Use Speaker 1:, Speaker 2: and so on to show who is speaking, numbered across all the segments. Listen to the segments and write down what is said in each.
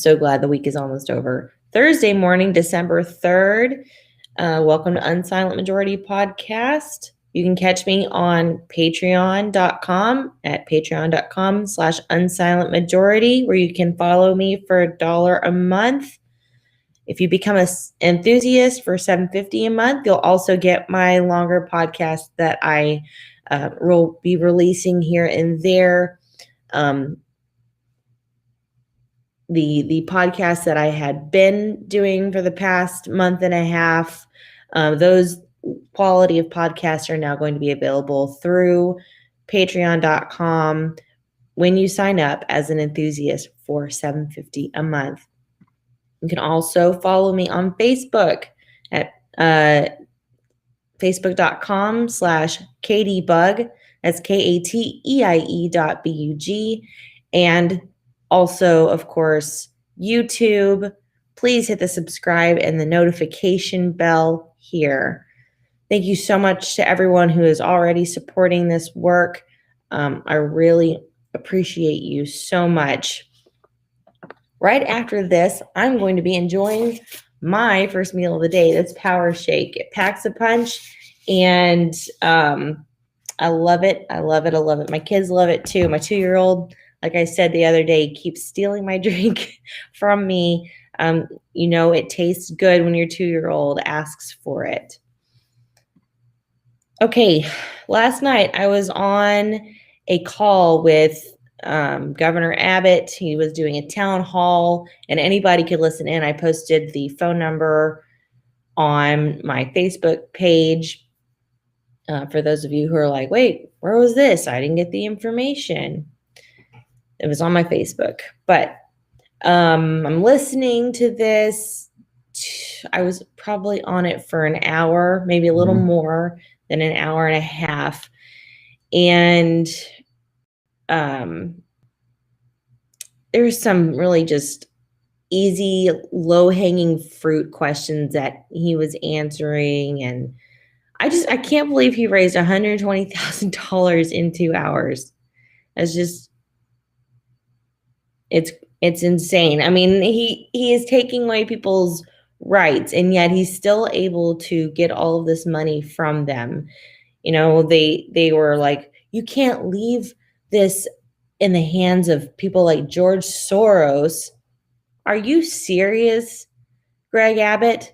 Speaker 1: so glad the week is almost over. Thursday morning, December 3rd. Welcome to Unsilent Majority Podcast. You can catch me on patreon.com at patreon.com/unsilentmajority, where you can follow me for $1 a month. If you become an enthusiast for $7.50 a month, you'll also get my longer podcast that I will be releasing here and there. The podcast that I had been doing for the past month and a half, those quality of podcasts are now going to be available through patreon.com when you sign up as an enthusiast for $7.50 a month. You can also follow me on Facebook at facebook.com/KatieBug. That's KATEIE.BUG. And also, of course, YouTube. Please hit the subscribe and the notification bell here. Thank you so much to everyone who is already supporting this work. I really appreciate you so much. Right after this, I'm going to be enjoying my first meal of the day. That's Power Shake. It packs a punch, and I love it. I love it. I love it. My kids love it too. My 2-year-old, like I said the other day, keeps stealing my drink from me. It tastes good when your 2-year-old asks for it. Okay, last night I was on a call with Governor Abbott. He was doing a town hall, and anybody could listen in. I posted the phone number on my Facebook page. For those of you who are like, wait, where was this? I didn't get the information. It was on my Facebook. But I'm listening to this. I was probably on it for an hour, maybe a little more than an hour and a half. And there's some really just easy, low-hanging fruit questions that he was answering. And I can't believe he raised $120,000 in 2 hours. It's insane. I mean, he is taking away people's rights, and yet he's still able to get all of this money from them. They were like, you can't leave this in the hands of people like George Soros. Are you serious, Greg Abbott?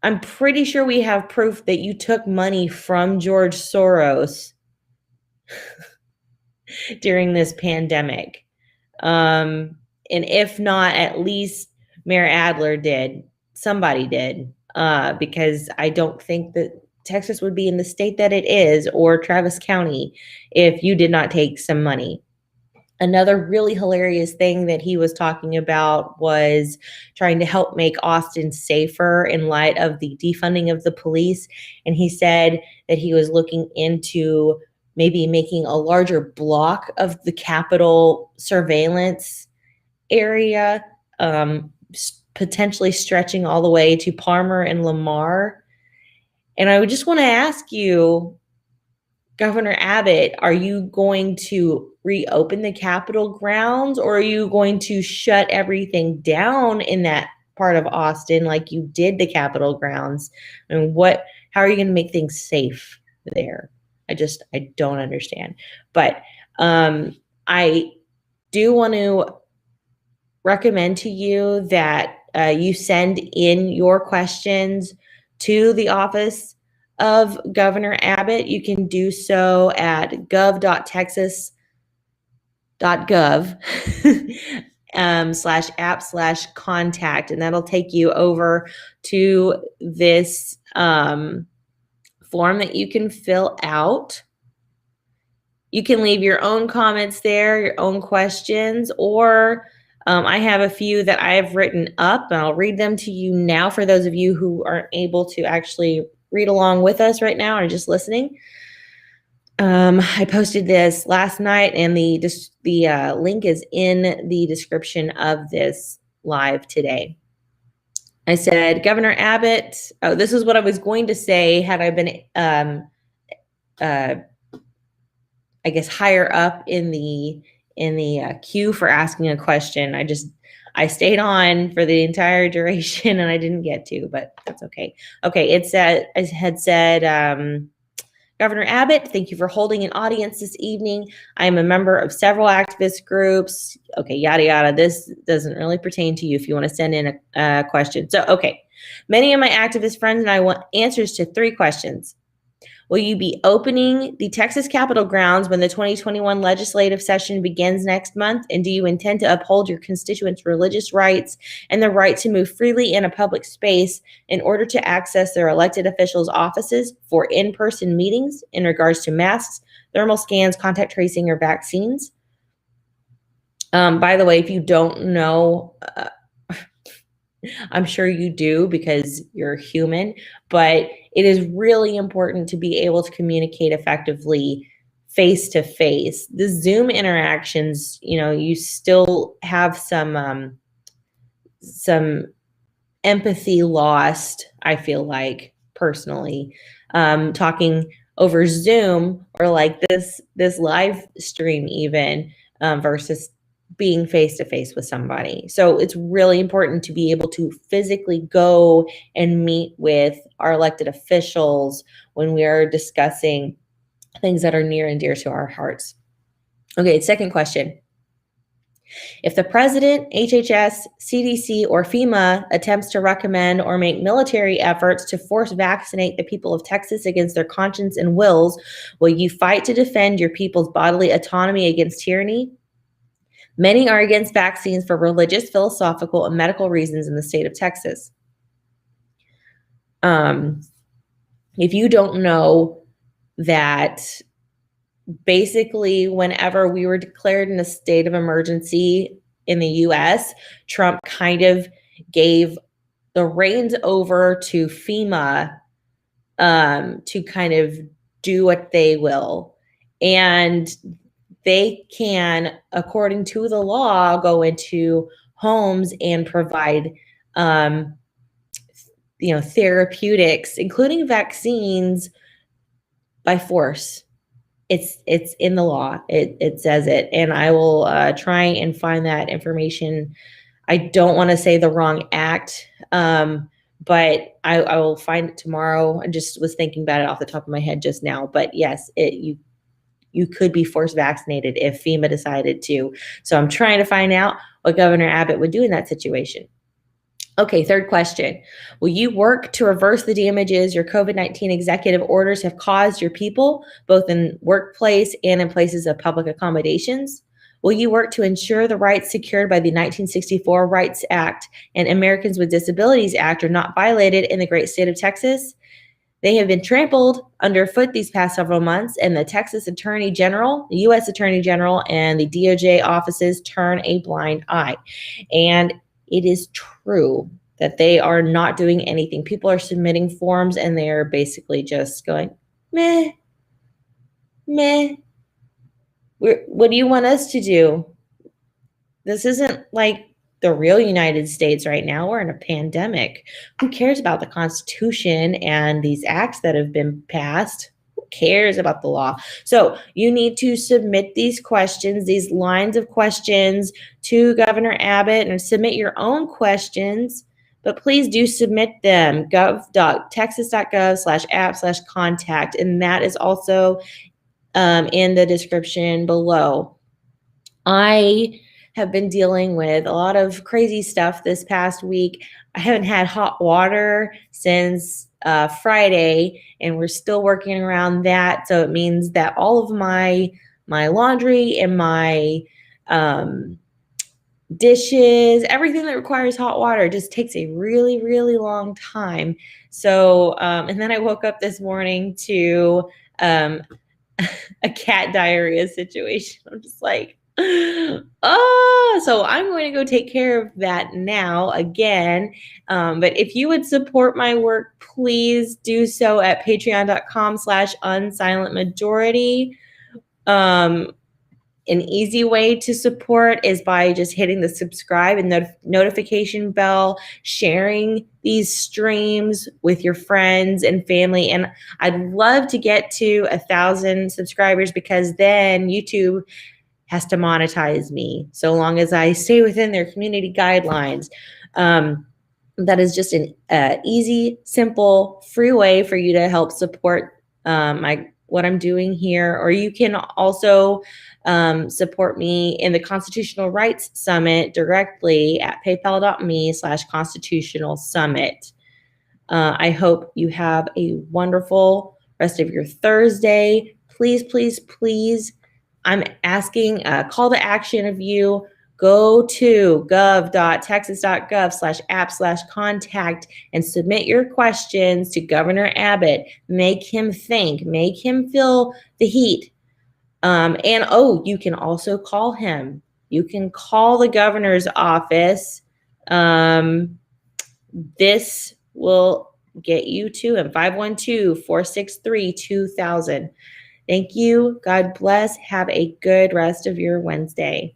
Speaker 1: I'm pretty sure we have proof that you took money from George Soros during this pandemic. And if not, at least Mayor Adler did. Somebody did. Because I don't think that Texas would be in the state that it is, or Travis County, if you did not take some money. Another really hilarious thing that he was talking about was trying to help make Austin safer in light of the defunding of the police. And he said that he was looking into maybe making a larger block of the Capitol surveillance area, potentially stretching all the way to Palmer and Lamar. And I would just want to ask you, Governor Abbott, are you going to reopen the Capitol grounds, or are you going to shut everything down in that part of Austin like you did the Capitol grounds? And how are you going to make things safe there? I don't understand. But I do want to recommend to you that you send in your questions to the office of Governor Abbott. You can do so at gov.texas.gov /app/contact, and that'll take you over to this form that you can fill out. You can leave your own comments there, your own questions, or I have a few that I have written up, and I'll read them to you now for those of you who aren't able to actually read along with us right now or just listening. I posted this last night, and the link is in the description of this live today. I said, Governor Abbott, this is what I was going to say had I been, I guess, higher up in the queue for asking a question. I stayed on for the entire duration and I didn't get to, but that's okay. Okay, it said, I had said, Governor Abbott, thank you for holding an audience this evening. I am a member of several activist groups. Okay, yada, yada. This doesn't really pertain to you if you want to send in a question. So, okay. Many of my activist friends and I want answers to 3 questions. Will you be opening the Texas Capitol grounds when the 2021 legislative session begins next month? And do you intend to uphold your constituents' religious rights and the right to move freely in a public space in order to access their elected officials' offices for in-person meetings in regards to masks, thermal scans, contact tracing, or vaccines? By the way, if you don't know, I'm sure you do because you're human, but it is really important to be able to communicate effectively face to face. The Zoom interactions, you still have some empathy lost, I feel like, personally. Talking over Zoom or like this live stream even versus being face to face with somebody. So it's really important to be able to physically go and meet with our elected officials when we are discussing things that are near and dear to our hearts. Okay, second question. If the president, HHS, CDC, or FEMA attempts to recommend or make military efforts to force vaccinate the people of Texas against their conscience and wills, will you fight to defend your people's bodily autonomy against tyranny? Many are against vaccines for religious, philosophical, and medical reasons in the state of Texas. If you don't know that basically whenever we were declared in a state of emergency in the US, Trump kind of gave the reins over to FEMA to kind of do what they will. And they can, according to the law, go into homes and provide, therapeutics, including vaccines, by force. It's in the law. It says it, and I will try and find that information. I don't want to say the wrong act, but I will find it tomorrow. I just was thinking about it off the top of my head just now. But yes, you could be forced vaccinated if FEMA decided to. So I'm trying to find out what Governor Abbott would do in that situation. Okay, third question. Will you work to reverse the damages your COVID-19 executive orders have caused your people, both in workplace and in places of public accommodations? Will you work to ensure the rights secured by the 1964 Rights Act and Americans with Disabilities Act are not violated in the great state of Texas? They have been trampled underfoot these past several months, and the Texas Attorney General, the U.S. Attorney General, and the DOJ offices turn a blind eye. And it is true that they are not doing anything. People are submitting forms, and they are basically just going, meh, meh. What do you want us to do? This isn't like the real United States right now. We're in a pandemic. Who cares about the Constitution and these acts that have been passed? Who cares about the law? So you need to submit these questions, these lines of questions to Governor Abbott, and submit your own questions, but please do submit them. gov.texas.gov/app/contact, and that is also in the description below. I have been dealing with a lot of crazy stuff this past week. I haven't had hot water since Friday, and we're still working around that. So it means that all of my laundry and my dishes, everything that requires hot water just takes a really, really long time. So, and then I woke up this morning to a cat diarrhea situation. I'm just like, oh, so I'm going to go take care of that now again. But if you would support my work, please do so at patreon.com/unsilentmajority. An easy way to support is by just hitting the subscribe and notification bell, sharing these streams with your friends and family. And I'd love to get to 1,000 subscribers, because then YouTube has to monetize me, so long as I stay within their community guidelines. That is just an easy, simple, free way for you to help support what I'm doing here. Or you can also support me in the Constitutional Rights Summit directly at paypal.me/constitutional summit. I hope you have a wonderful rest of your Thursday. Please, please, please, I'm asking a call to action of you. Go to gov.texas.gov/app/contact and submit your questions to Governor Abbott. Make him think, make him feel the heat. You can also call him. You can call the governor's office. This will get you to him, 512-463-2000. Thank you. God bless. Have a good rest of your Wednesday.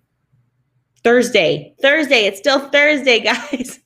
Speaker 1: Thursday. It's still Thursday, guys.